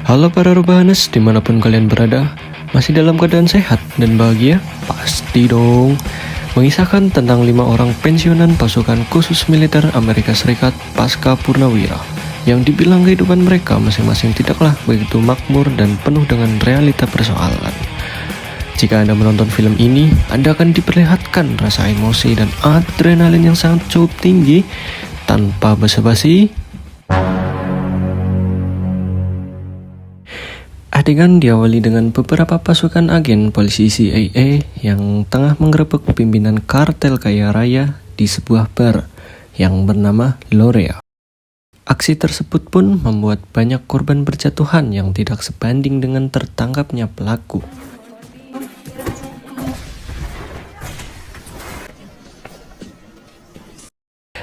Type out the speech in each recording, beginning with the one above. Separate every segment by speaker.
Speaker 1: Halo para Rubahaners, dimanapun kalian berada, masih dalam keadaan sehat dan bahagia? Pasti dong. Mengisahkan tentang 5 orang pensiunan pasukan khusus militer Amerika Serikat pasca Purnawira, yang dibilang kehidupan mereka masing-masing tidaklah begitu makmur dan penuh dengan realita persoalan. Jika Anda menonton film ini, Anda akan diperlihatkan rasa emosi dan adrenalin yang sangat cukup tinggi. Tanpa basa-basi, adegan diawali dengan beberapa pasukan agen polisi CIA yang tengah menggerebek pimpinan kartel kaya raya di sebuah bar yang bernama Lorea. Aksi tersebut pun membuat banyak korban berjatuhan yang tidak sebanding dengan tertangkapnya pelaku.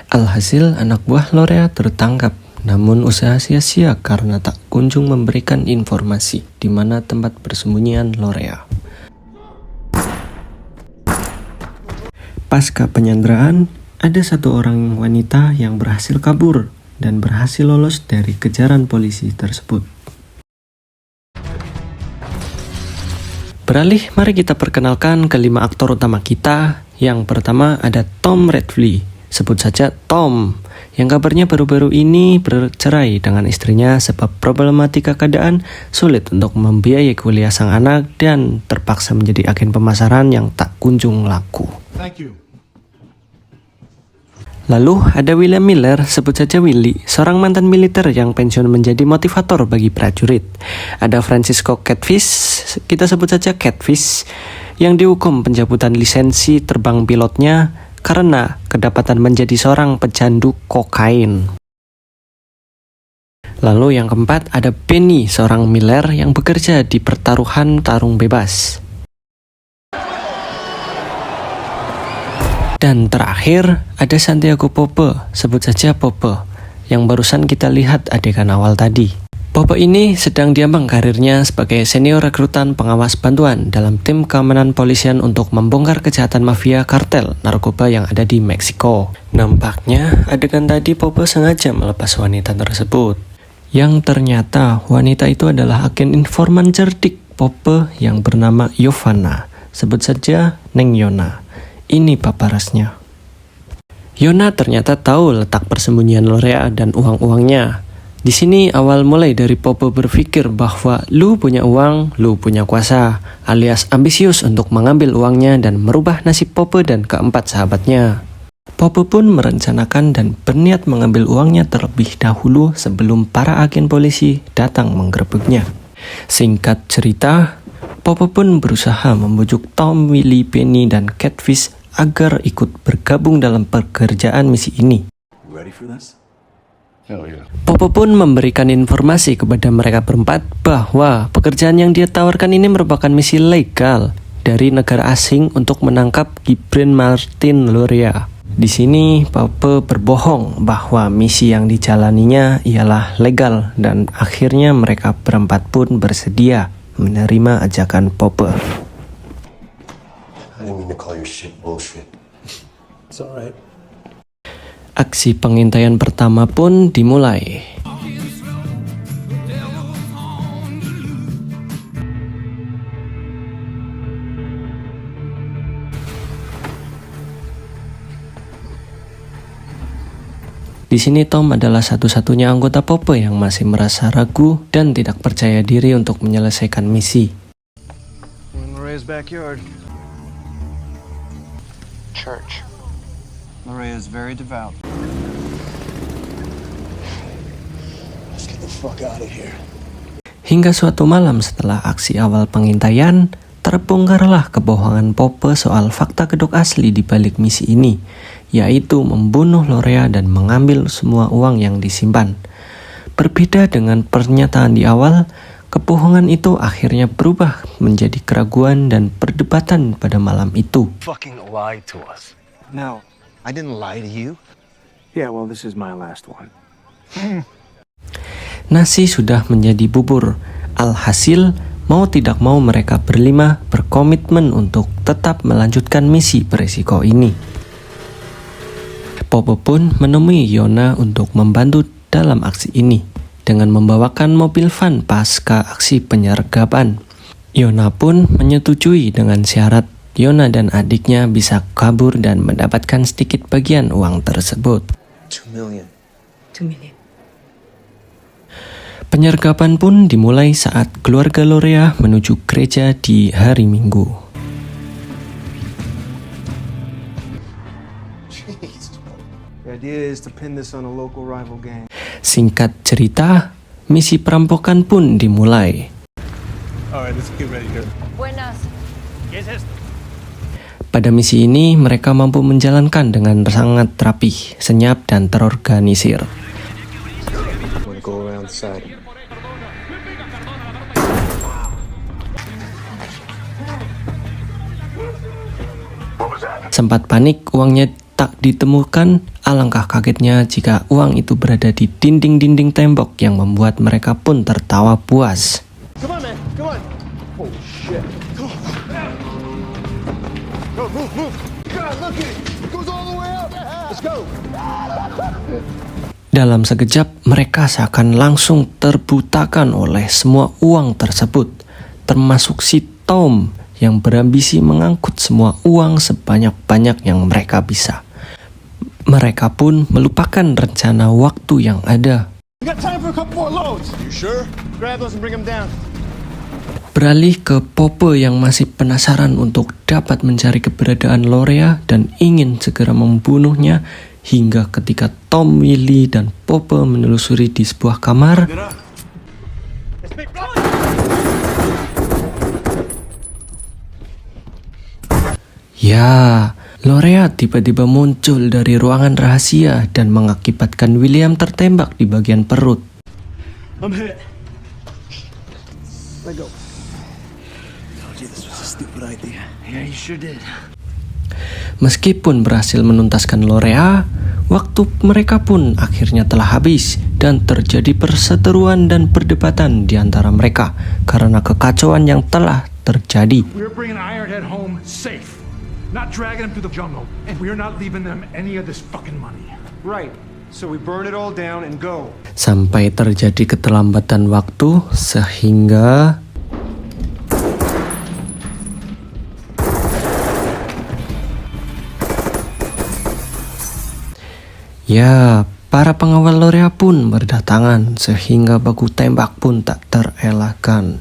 Speaker 1: Alhasil anak buah Lorea tertangkap. Namun usaha sia-sia karena tak kunjung memberikan informasi di mana tempat persembunyian Lorea. Pasca penyanderaan, ada satu orang wanita yang berhasil kabur dan berhasil lolos dari kejaran polisi tersebut. Beralih, mari kita perkenalkan kelima aktor utama kita. Yang pertama ada Tom Radcliffe, sebut saja Tom, yang kabarnya baru-baru ini bercerai dengan istrinya sebab problematika keadaan sulit untuk membiayai kuliah sang anak dan terpaksa menjadi agen pemasaran yang tak kunjung laku. Lalu ada William Miller, sebut saja Willy, seorang mantan militer yang pensiun menjadi motivator bagi prajurit. Ada Francisco Catfish, kita sebut saja Catfish, yang dihukum pencabutan lisensi terbang pilotnya karena kedapatan menjadi seorang pecandu kokain. Lalu yang keempat ada Benny, seorang Miller yang bekerja di pertaruhan tarung bebas. Dan terakhir ada Santiago Pope, sebut saja Pope, yang barusan kita lihat adegan awal tadi. Pope ini sedang diambang karirnya sebagai senior rekrutan pengawas bantuan dalam tim keamanan polisian untuk membongkar kejahatan mafia kartel narkoba yang ada di Meksiko. Nampaknya adegan tadi Pope sengaja melepas wanita tersebut, yang ternyata wanita itu adalah agen informan cerdik Pope yang bernama Yovana, sebut saja Neng Yona. Ini paparasnya. Yona ternyata tahu letak persembunyian Lorea dan uang-uangnya. Di sini awal mulai dari Pope berpikir bahwa lu punya uang, lu punya kuasa, alias ambisius untuk mengambil uangnya dan merubah nasib Pope dan keempat sahabatnya. Pope pun merencanakan dan berniat mengambil uangnya terlebih dahulu sebelum para agen polisi datang menggerebeknya. Singkat cerita, Pope pun berusaha membujuk Tom, Willy, Benny, dan Catfish agar ikut bergabung dalam pekerjaan misi ini. Pope pun memberikan informasi kepada mereka berempat bahwa pekerjaan yang dia tawarkan ini merupakan misi legal dari negara asing untuk menangkap Gibran Martin Lorea. Di sini Pope berbohong bahwa misi yang dijalaninya ialah legal dan akhirnya mereka berempat pun bersedia menerima ajakan Pope. Aksi pengintaian pertama pun dimulai. Di sini Tom adalah satu-satunya anggota Pope yang masih merasa ragu dan tidak percaya diri untuk menyelesaikan misi.
Speaker 2: Church. Lorea is very devout. Let's get the fuck out of here.
Speaker 1: Hingga suatu malam setelah aksi awal pengintaian, terbongkarlah kebohongan Pope soal fakta kedok asli di balik misi ini, yaitu membunuh Lorea dan mengambil semua uang yang disimpan. Berbeda dengan pernyataan di awal, kebohongan itu akhirnya berubah menjadi keraguan dan perdebatan pada malam itu.
Speaker 2: Fucking lied to us. No, I didn't lie to you. Yeah, well, this is my last one.
Speaker 1: Nasi sudah menjadi bubur. Alhasil, mau tidak mau mereka berlima berkomitmen untuk tetap melanjutkan misi berisiko ini. Pope pun menemui Yona untuk membantu dalam aksi ini. dengan membawakan mobil van pasca aksi penyergapan. Yona pun menyetujui dengan syarat Yona dan adiknya bisa kabur dan mendapatkan sedikit bagian uang tersebut.
Speaker 2: 2 million.
Speaker 1: Penyergapan pun dimulai saat keluarga Lorea menuju gereja di hari Minggu.
Speaker 2: The idea is to pin this on a local rival gang.
Speaker 1: Singkat cerita, misi perampokan pun dimulai.
Speaker 2: All right, let's get ready here.
Speaker 3: Buenas.
Speaker 1: Pada misi ini, mereka mampu menjalankan dengan sangat rapih, senyap, dan terorganisir.
Speaker 2: I'm gonna go around the side.
Speaker 1: Sempat panik, uangnya tak ditemukan. Alangkah kagetnya jika uang itu berada di dinding-dinding tembok yang membuat mereka pun tertawa puas.
Speaker 2: Come on, man. Come on. Oh, shit. Come on. Go, move. God, look at it. It goes all the way up. Let's go.
Speaker 1: Dalam sekejap, mereka seakan langsung terbutakan oleh semua uang tersebut, termasuk si Tom yang berambisi mengangkut semua uang sebanyak-banyak yang mereka bisa. Mereka pun melupakan rencana waktu yang ada.
Speaker 2: We got time for a couple more loads. You sure? Grab those and bring them down.
Speaker 1: Beralih ke Pope yang masih penasaran untuk dapat mencari keberadaan Lorea dan ingin segera membunuhnya, hingga ketika Tom, Willy, dan Pope menelusuri di sebuah kamar, ya, Lorea tiba-tiba muncul dari ruangan rahasia dan mengakibatkan William tertembak di bagian perut.
Speaker 2: I'm hit. Let go. Told you this was a stupid idea. Yeah, you sure did.
Speaker 1: Meskipun berhasil menuntaskan Lorea, waktu mereka pun akhirnya telah habis dan terjadi perseteruan dan perdebatan di antara mereka karena kekacauan yang telah terjadi.
Speaker 4: We're bringing Ironhead home safe, not dragging him through the jungle, and we're not leaving them any of this fucking money.
Speaker 2: Right. So we burn it all down and go.
Speaker 1: Sampai terjadi keterlambatan waktu sehingga ya, para pengawal Lorea pun berdatangan sehingga baku tembak pun tak terelakkan.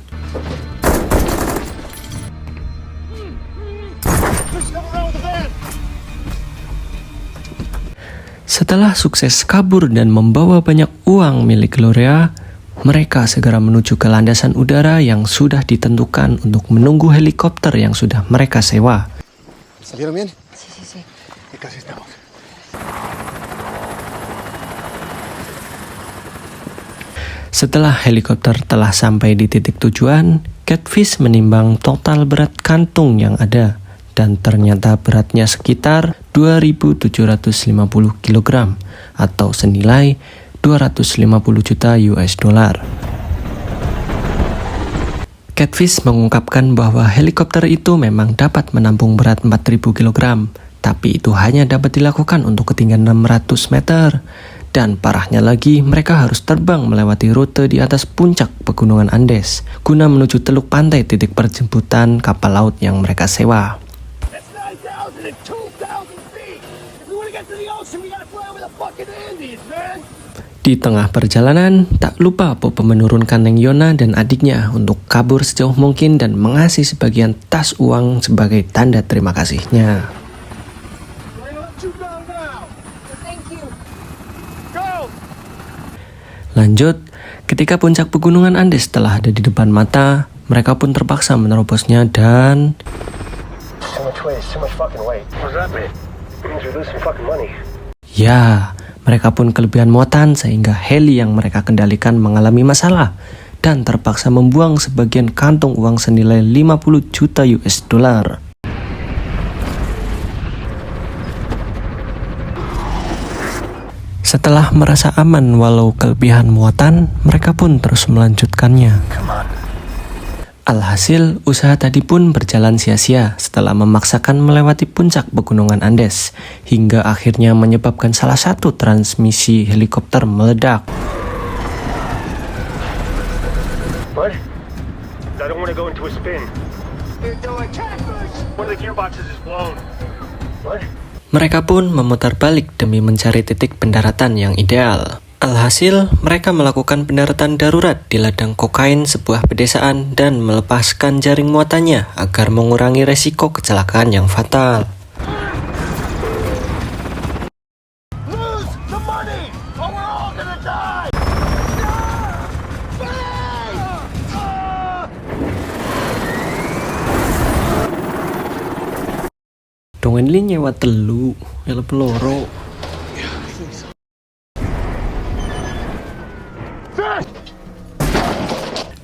Speaker 1: Setelah sukses kabur dan membawa banyak uang milik Lorea, mereka segera menuju ke landasan udara yang sudah ditentukan untuk menunggu helikopter yang sudah mereka sewa.
Speaker 2: ¿Salieron bien?
Speaker 3: Sí.
Speaker 2: Ya casi estamos.
Speaker 1: Setelah helikopter telah sampai di titik tujuan, Catfish menimbang total berat kantung yang ada, dan ternyata beratnya sekitar 2.750 kg atau senilai 250 juta US dollar. Catfish mengungkapkan bahwa helikopter itu memang dapat menampung berat 4.000 kg, tapi itu hanya dapat dilakukan untuk ketinggian 600 meter. Dan parahnya lagi, mereka harus terbang melewati rute di atas puncak pegunungan Andes guna menuju teluk pantai titik perjemputan kapal laut yang mereka sewa. Di tengah perjalanan, tak lupa Pope menurunkan Neng Yona dan adiknya untuk kabur sejauh mungkin dan mengasih sebagian tas uang sebagai tanda terima kasihnya. Lanjut, ketika puncak pegunungan Andes telah ada di depan mata, mereka pun terpaksa menerobosnya dan ya, mereka pun kelebihan muatan sehingga heli yang mereka kendalikan mengalami masalah dan terpaksa membuang sebagian kantung uang senilai 50 juta US dollar. Setelah merasa aman walau kelebihan muatan, mereka pun terus melanjutkannya. Alhasil, usaha tadi pun berjalan sia-sia setelah memaksakan melewati puncak pegunungan Andes, hingga akhirnya menyebabkan salah satu transmisi helikopter meledak.
Speaker 3: What? I don't want to go into a spin. One of the gearboxes is blown. What?
Speaker 1: Mereka pun memutar balik demi mencari titik pendaratan yang ideal. Alhasil, mereka melakukan pendaratan darurat di ladang kokain sebuah pedesaan dan melepaskan jaring muatannya agar mengurangi resiko kecelakaan yang fatal. Dongen li nyewa telu, ya peloro.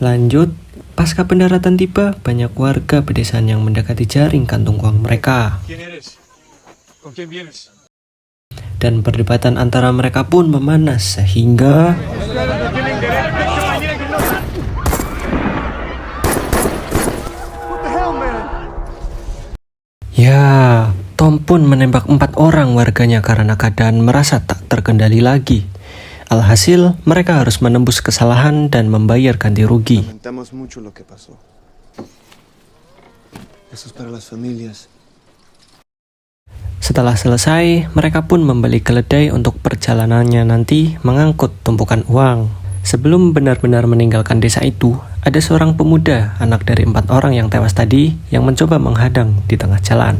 Speaker 1: Lanjut, pasca pendaratan tiba, banyak warga pedesaan yang mendekati jaring kantung uang mereka. Dan perdebatan antara mereka pun memanas sehingga ya, Tom pun menembak 4 orang warganya karena keadaan merasa tak terkendali lagi. Alhasil, mereka harus menembus kesalahan dan membayar ganti rugi. Setelah selesai, mereka pun membeli keledai untuk perjalanannya nanti mengangkut tumpukan uang. Sebelum benar-benar meninggalkan desa itu, ada seorang pemuda, anak dari 4 orang yang tewas tadi, yang mencoba menghadang di tengah jalan.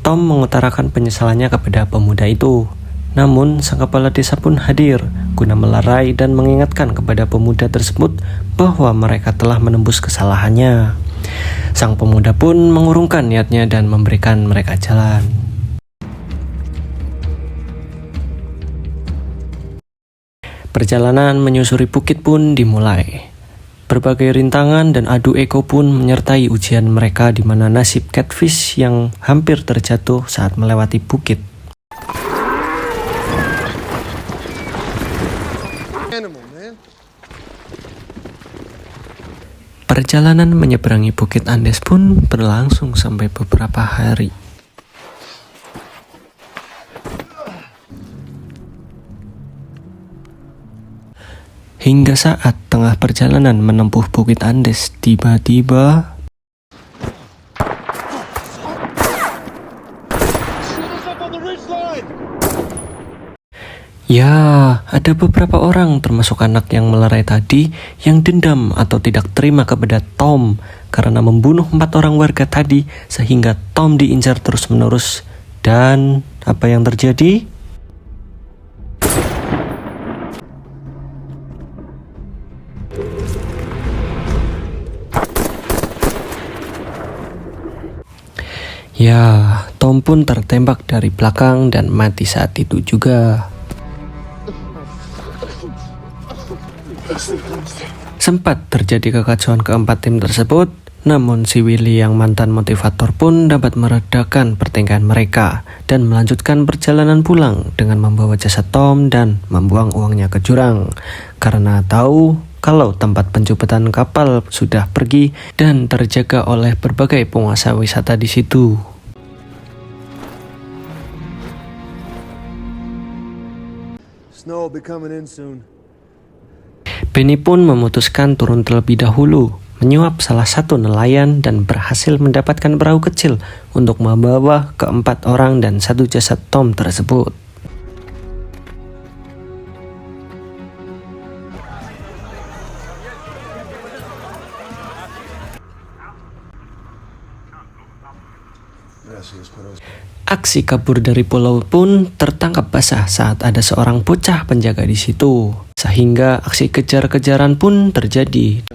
Speaker 1: Tom mengutarakan penyesalannya kepada pemuda itu. Namun, sang kepala desa pun hadir guna melerai dan mengingatkan kepada pemuda tersebut bahwa mereka telah menembus kesalahannya. Sang pemuda pun mengurungkan niatnya dan memberikan mereka jalan. Perjalanan menyusuri bukit pun dimulai. Berbagai rintangan dan adu ego pun menyertai ujian mereka di mana nasib Catfish yang hampir terjatuh saat melewati bukit. Perjalanan menyeberangi Bukit Andes pun berlangsung sampai beberapa hari. Hingga saat tengah perjalanan menempuh Bukit Andes, tiba-tiba ya, ada beberapa orang termasuk anak yang melerai tadi yang dendam atau tidak terima kepada Tom karena membunuh 4 orang warga tadi sehingga Tom diincar terus-menerus. Dan apa yang terjadi? Ya, Tom pun tertembak dari belakang dan mati saat itu juga. Sempat terjadi kekacauan keempat tim tersebut, namun si Willy yang mantan motivator pun dapat meredakan pertengkaran mereka dan melanjutkan perjalanan pulang dengan membawa jasad Tom dan membuang uangnya ke jurang karena tahu kalau tempat penjumputan kapal sudah pergi dan terjaga oleh berbagai penguasa wisata di situ.
Speaker 2: Snow will be coming in soon.
Speaker 1: Benny pun memutuskan turun terlebih dahulu, menyuap salah satu nelayan dan berhasil mendapatkan perahu kecil untuk membawa ke-4 orang dan 1 jasad Tom tersebut. Aksi kabur dari pulau pun tertangkap basah saat ada seorang bocah penjaga di situ, sehingga aksi kejar-kejaran pun terjadi.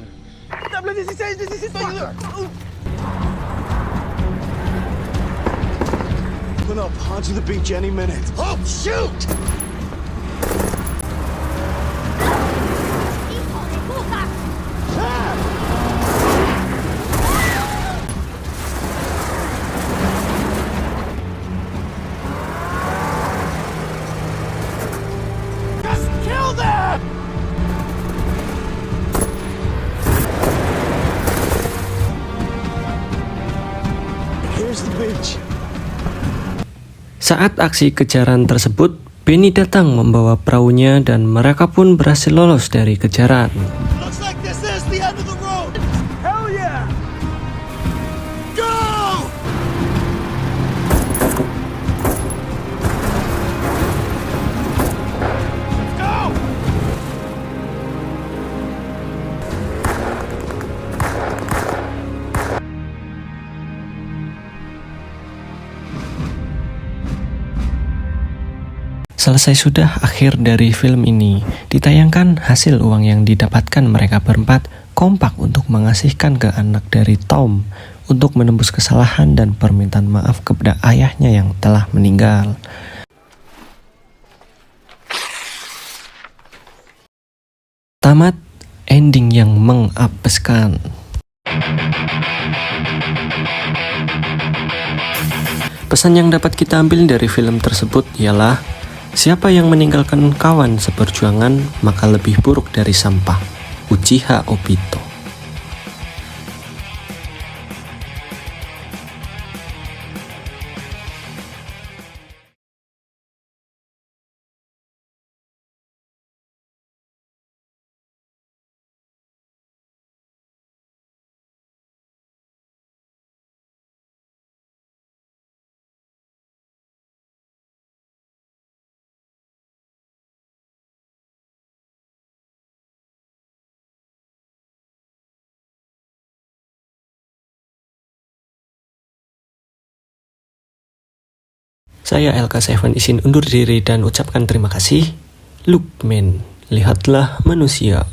Speaker 1: Saat aksi kejaran tersebut, Benny datang membawa perahunya dan mereka pun berhasil lolos dari kejaran.
Speaker 2: to the road! Hell yeah! Go! Let's go!
Speaker 1: Selesai sudah akhir dari film ini. Ditayangkan hasil uang yang didapatkan mereka berempat kompak untuk mengasihkan ke anak dari Tom untuk menembus kesalahan dan permintaan maaf kepada ayahnya yang telah meninggal. Tamat ending yang mengapeskan. Pesan yang dapat kita ambil dari film tersebut ialah siapa yang meninggalkan kawan seperjuangan maka lebih buruk dari sampah. Uchiha Obito. Saya LK7 izin undur diri dan ucapkan terima kasih. Lookman, lihatlah manusia.